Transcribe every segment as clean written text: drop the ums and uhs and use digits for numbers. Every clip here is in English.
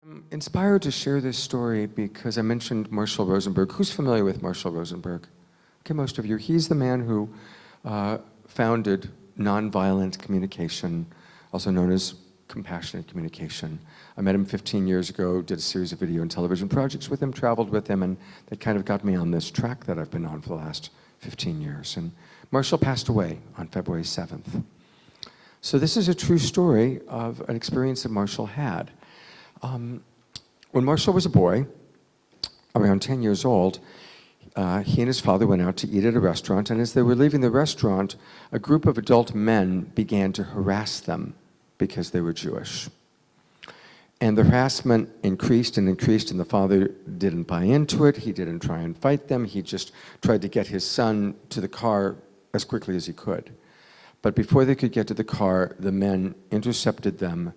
I'm inspired to share this story because I mentioned Marshall Rosenberg. Who's familiar with Marshall Rosenberg? Okay, most of you. He's the man who founded nonviolent communication, also known as compassionate communication. I met him 15 years ago, did a series of video and television projects with him, traveled with him, and that kind of got me on this track that I've been on for the last 15 years. And Marshall passed away on February 7th. So this is a true story of an experience that Marshall had. When Marshall was a boy, around 10 years old, he and his father went out to eat at a restaurant, and as they were leaving the restaurant, a group of adult men began to harass them because they were Jewish. And the harassment increased and increased, and the father didn't buy into it. He didn't try and fight them. He just tried to get his son to the car as quickly as he could. But before they could get to the car, the men intercepted them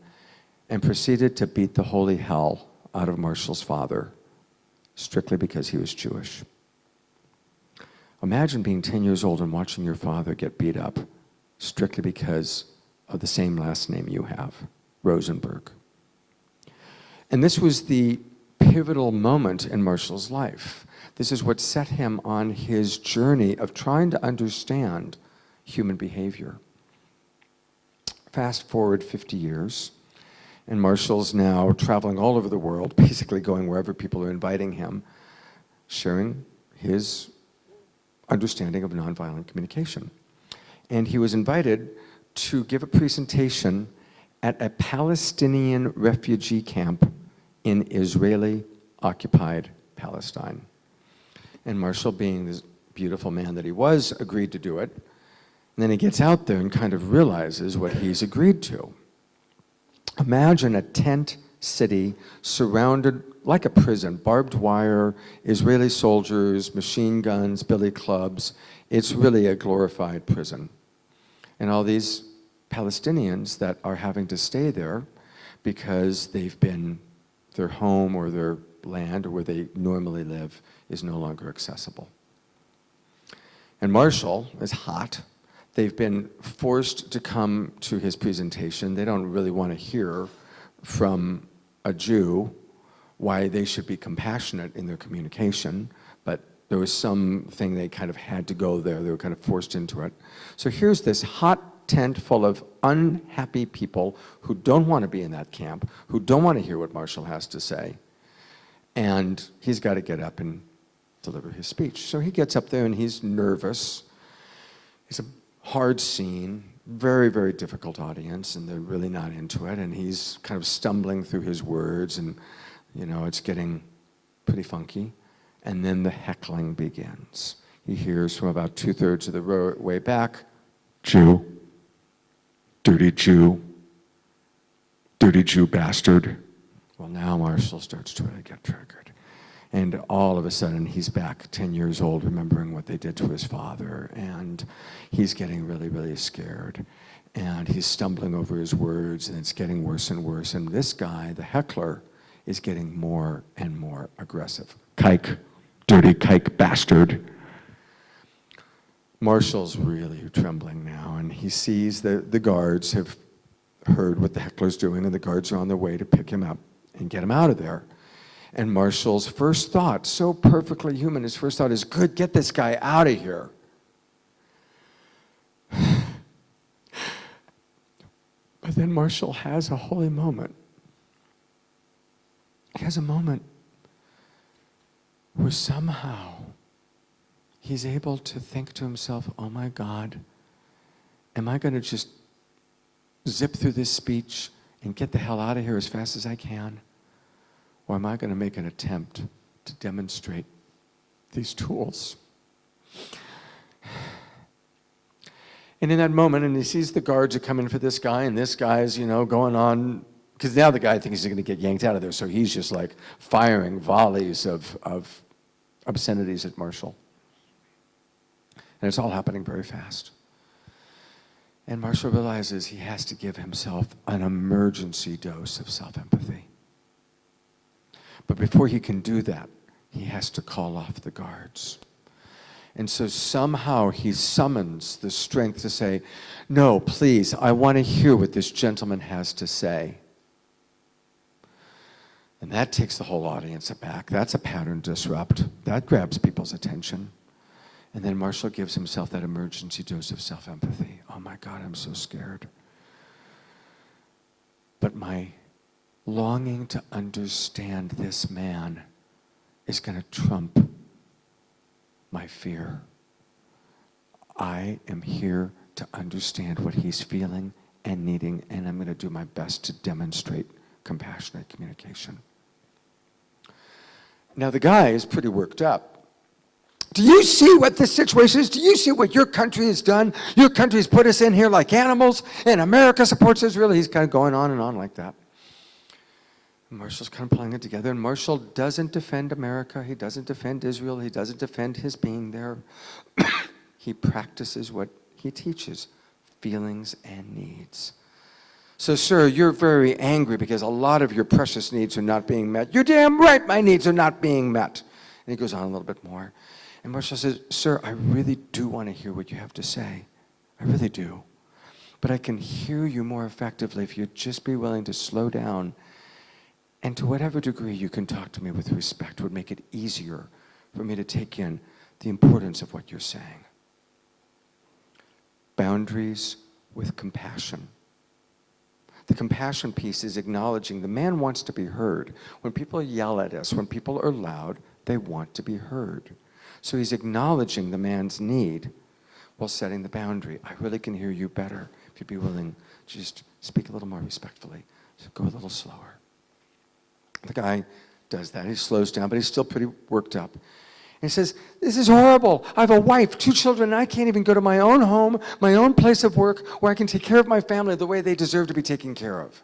and proceeded to beat the holy hell out of Marshall's father, strictly because he was Jewish. Imagine being 10 years old and watching your father get beat up, strictly because of the same last name you have, Rosenberg. And this was the pivotal moment in Marshall's life. This is what set him on his journey of trying to understand human behavior. Fast forward 50 years, and Marshall's now traveling all over the world, basically going wherever people are inviting him, sharing his understanding of nonviolent communication. And he was invited to give a presentation at a Palestinian refugee camp in Israeli-occupied Palestine. And Marshall, being this beautiful man that he was, agreed to do it. And then he gets out there and kind of realizes what he's agreed to. Imagine a tent city surrounded like a prison, barbed wire, Israeli soldiers, machine guns, billy clubs. It's really a glorified prison. And all these Palestinians that are having to stay there because their home or their land or where they normally live is no longer accessible. And Marshall is hot. They've been forced to come to his presentation. They don't really want to hear from a Jew why they should be compassionate in their communication, but there was something they kind of had to go there. They were kind of forced into it. So here's this hot tent full of unhappy people who don't want to be in that camp, who don't want to hear what Marshall has to say, and he's got to get up and deliver his speech. So he gets up there and he's nervous. It's a hard scene, very, very difficult audience, and they're really not into it, and he's kind of stumbling through his words, and it's getting pretty funky. And then the heckling begins. He hears from about 2/3 of the way back, Jew, dirty Jew bastard. Well, now Marshall starts to really get triggered. And all of a sudden, he's back 10 years old, remembering what they did to his father, and he's getting really, really scared. And he's stumbling over his words, and it's getting worse and worse. And this guy, the heckler, is getting more and more aggressive. Kike, dirty kike bastard. Marshall's really trembling now, and he sees the guards have heard what the heckler's doing, and the guards are on their way to pick him up and get him out of there. And Marshall's first thought, so perfectly human, his first thought is, good, get this guy out of here. But then Marshall has a holy moment. He has a moment where somehow he's able to think to himself, oh my God, am I going to just zip through this speech and get the hell out of here as fast as I can? Or am I going to make an attempt to demonstrate these tools? And in that moment, and he sees the guards are coming for this guy, and this guy's, going on, because now the guy thinks he's going to get yanked out of there, so he's just like firing volleys of obscenities at Marshall. And it's all happening very fast. And Marshall realizes he has to give himself an emergency dose of self-empathy. But before he can do that, he has to call off the guards. And so somehow he summons the strength to say, no, please, I want to hear what this gentleman has to say. And that takes the whole audience aback. That's a pattern disrupt. That grabs people's attention. And then Marshall gives himself that emergency dose of self-empathy. Oh my God, I'm so scared. But my longing to understand this man is going to trump my fear. I am here to understand what he's feeling and needing, and I'm going to do my best to demonstrate compassionate communication. Now the guy is pretty worked up. Do you see what this situation is? Do you see what your country has done? Your country's put us in here like animals, and America supports Israel. He's kind of going on and on like that. And Marshall's kind of pulling it together, and Marshall doesn't defend America. He doesn't defend Israel. He doesn't defend his being there. He practices what he teaches, feelings and needs. So, sir, you're very angry because a lot of your precious needs are not being met. You're damn right my needs are not being met. And he goes on a little bit more. And Marshall says, sir, I really do want to hear what you have to say. I really do. But I can hear you more effectively if you'd just be willing to slow down. And to whatever degree you can talk to me with respect would make it easier for me to take in the importance of what you're saying. Boundaries with compassion. The compassion piece is acknowledging the man wants to be heard. When people yell at us, when people are loud, they want to be heard. So he's acknowledging the man's need while setting the boundary. I really can hear you better if you'd be willing to just speak a little more respectfully. So go a little slower. The guy does that. He slows down, but he's still pretty worked up. And he says, this is horrible. I have a wife, 2 children, and I can't even go to my own home, my own place of work, where I can take care of my family the way they deserve to be taken care of.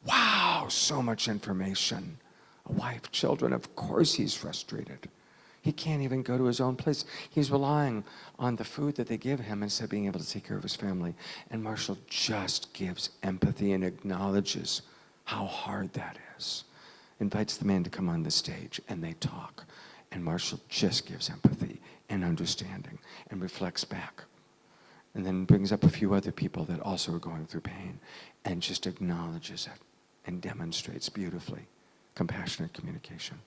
Wow, so much information. A wife, children, of course he's frustrated. He can't even go to his own place. He's relying on the food that they give him instead of being able to take care of his family. And Marshall just gives empathy and acknowledges how hard that is. Invites the man to come on the stage, and they talk. And Marshall just gives empathy and understanding and reflects back. And then brings up a few other people that also are going through pain and just acknowledges it and demonstrates beautifully compassionate communication.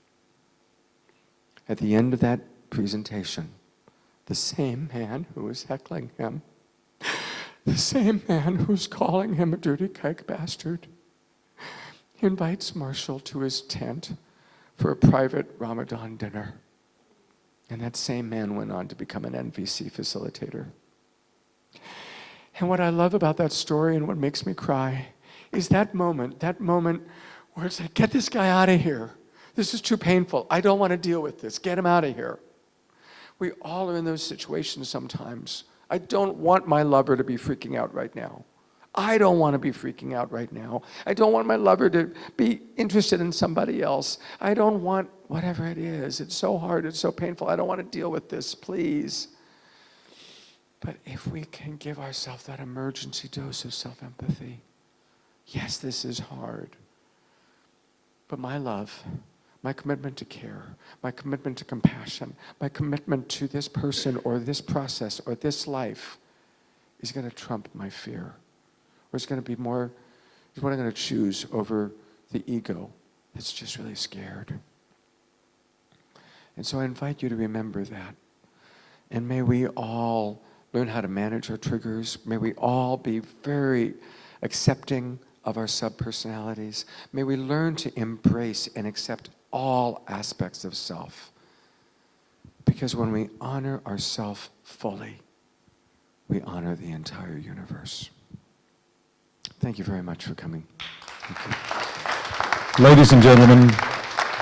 At the end of that presentation, the same man who was heckling him, the same man who's calling him a dirty kike bastard, invites Marshall to his tent for a private Ramadan dinner. And that same man went on to become an NVC facilitator. And what I love about that story and what makes me cry is that moment where it's like, get this guy out of here. This is too painful. I don't want to deal with this. Get him out of here. We all are in those situations sometimes. I don't want my lover to be freaking out right now. I don't want to be freaking out right now. I don't want my lover to be interested in somebody else. I don't want whatever it is. It's so hard. It's so painful. I don't want to deal with this, please. But if we can give ourselves that emergency dose of self-empathy, yes, this is hard. But my love, my commitment to care, my commitment to compassion, my commitment to this person or this process or this life is going to trump my fear. Or it's going to be more, is what I'm going to choose over the ego that's just really scared. And so I invite you to remember that. And may we all learn how to manage our triggers. May we all be very accepting of our subpersonalities. May we learn to embrace and accept all aspects of self. Because when we honor ourself fully, we honor the entire universe. Thank you very much for coming. Thank you. Ladies and gentlemen,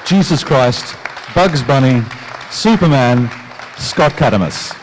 Jesus Christ, Bugs Bunny, Superman, Scott Catamas.